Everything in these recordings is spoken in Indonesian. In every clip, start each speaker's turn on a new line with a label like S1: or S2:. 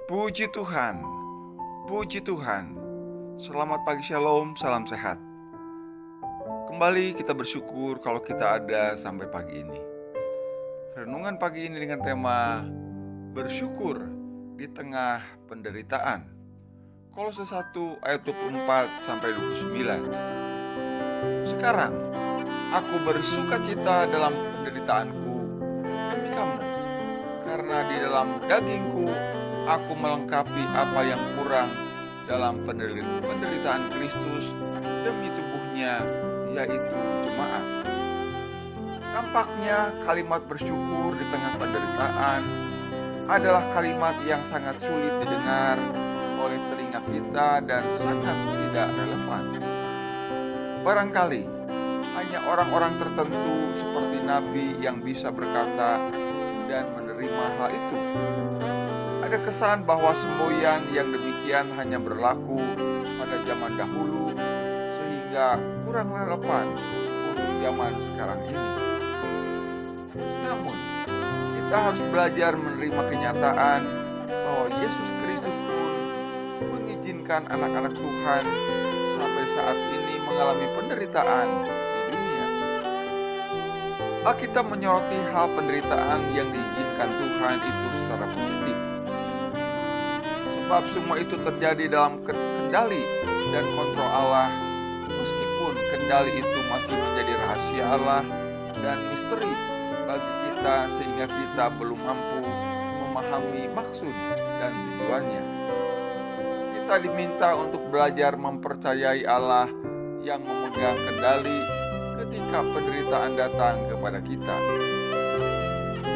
S1: Puji Tuhan, puji Tuhan. Selamat pagi, shalom, salam sehat. Kembali kita bersyukur kalau kita ada sampai pagi ini. Renungan pagi ini dengan tema bersyukur di tengah penderitaan. Kolose 1 ayat 24 sampai 29. Sekarang aku bersukacita dalam penderitaanku demi kamu, karena di dalam dagingku aku melengkapi apa yang kurang dalam penderitaan Kristus demi tubuhnya, yaitu jemaat. Tampaknya kalimat bersyukur di tengah penderitaan adalah kalimat yang sangat sulit didengar oleh telinga kita dan sangat tidak relevan. Barangkali hanya orang-orang tertentu seperti Nabi yang bisa berkata dan menerima hal itu. Ada kesan bahwa semboyan yang demikian hanya berlaku pada zaman dahulu, sehingga kurang relevan untuk zaman sekarang ini. Namun, kita harus belajar menerima kenyataan bahwa Yesus Kristus pun mengizinkan anak-anak Tuhan sampai saat ini mengalami penderitaan di dunia. Alkitab menyoroti hal penderitaan yang diizinkan Tuhan itu secara positif. Sebab semua itu terjadi dalam kendali dan kontrol Allah, meskipun kendali itu masih menjadi rahasia Allah dan misteri bagi kita, sehingga kita belum mampu memahami maksud dan tujuannya. Kita diminta untuk belajar mempercayai Allah yang memegang kendali ketika penderitaan datang kepada kita.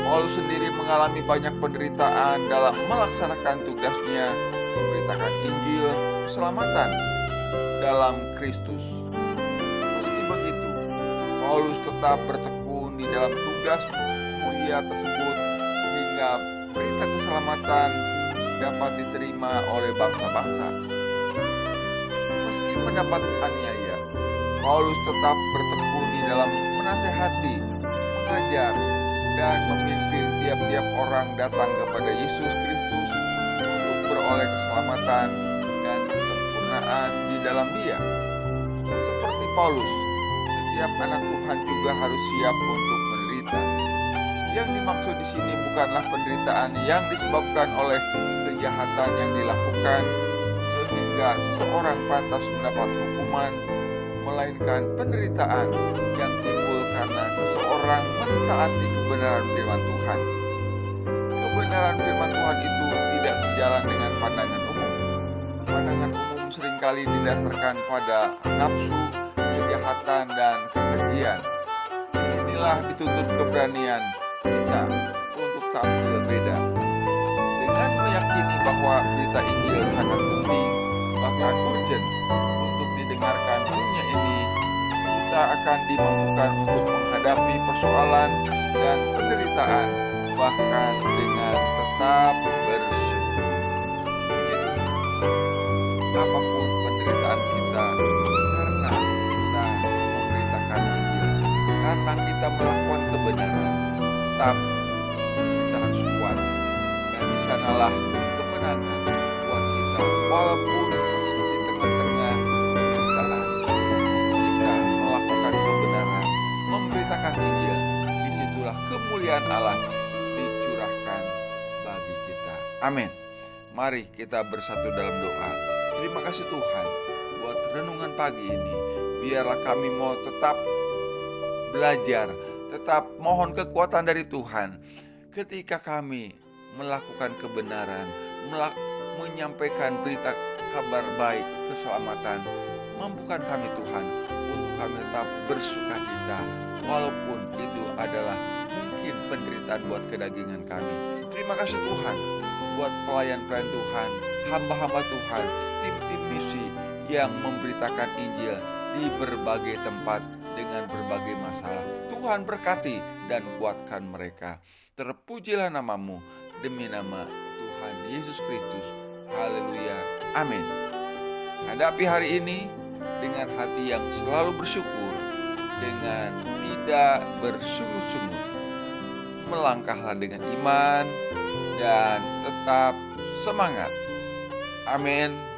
S1: Paulus sendiri mengalami banyak penderitaan dalam melaksanakan tugasnya memberitakan Injil keselamatan dalam Kristus. Meski begitu, Paulus tetap bertekun di dalam tugas mulia tersebut hingga berita keselamatan dapat diterima oleh bangsa-bangsa. Meski mendapat aniaya, Paulus tetap bertekun di dalam menasehati, mengajar, dan memimpin tiap-tiap orang datang kepada Yesus Kristus untuk beroleh keselamatan dan kesempurnaan di dalam Dia. Seperti Paulus, setiap anak Tuhan juga harus siap untuk menderita. Yang dimaksud di sini bukanlah penderitaan yang disebabkan oleh kejahatan yang dilakukan sehingga seseorang pantas mendapat hukuman, melainkan penderitaan yang timbul karena seseorang mentaati kebenaran firman Tuhan. Kebenaran firman Tuhan itu tidak sejalan dengan pandangan umum. Pandangan umum seringkali didasarkan pada nafsu, kejahatan, dan kekejian. Disinilah dituntut keberanian kita untuk tampil beda. Dengan meyakini bahwa berita Injil sangat penting, bahkan urgent untuk didengarkan dunia ini, kita akan dimampukan untuk menghadapi persoalan dan penderitaan, bahkan dengan tetap bersyukur. Apapun penderitaan kita, karena kita memberitakan Injil, karena kita melakukan kebenaran, tetap kita harus kuat. Dan di sanalah kemenangan buat kita, walaupun di tengah-tengah penderitaan kita melakukan kebenaran, memberitakan Injil. Disitulah kemuliaan Allah dicurahkan bagi kita. Amin. Mari kita bersatu dalam doa. Terima kasih Tuhan buat renungan pagi ini. Biarlah kami mau tetap belajar, tetap mohon kekuatan dari Tuhan ketika kami melakukan kebenaran, menyampaikan berita kabar baik, keselamatan. Mampukan kami Tuhan untuk kami tetap bersukacita, walaupun itu adalah mungkin penderitaan buat kedagingan kami. Terima kasih Tuhan buat pelayan-pelayan Tuhan, hamba-hamba Tuhan, tim-tim misi yang memberitakan Injil di berbagai tempat dengan berbagai masalah. Tuhan berkati dan kuatkan mereka. Terpujilah namamu demi nama Tuhan Yesus Kristus. Haleluya. Amin. Hadapi hari ini dengan hati yang selalu bersyukur, dengan tidak bersungut-sungut. Melangkahlah dengan iman dan tetap Semangat. Amin.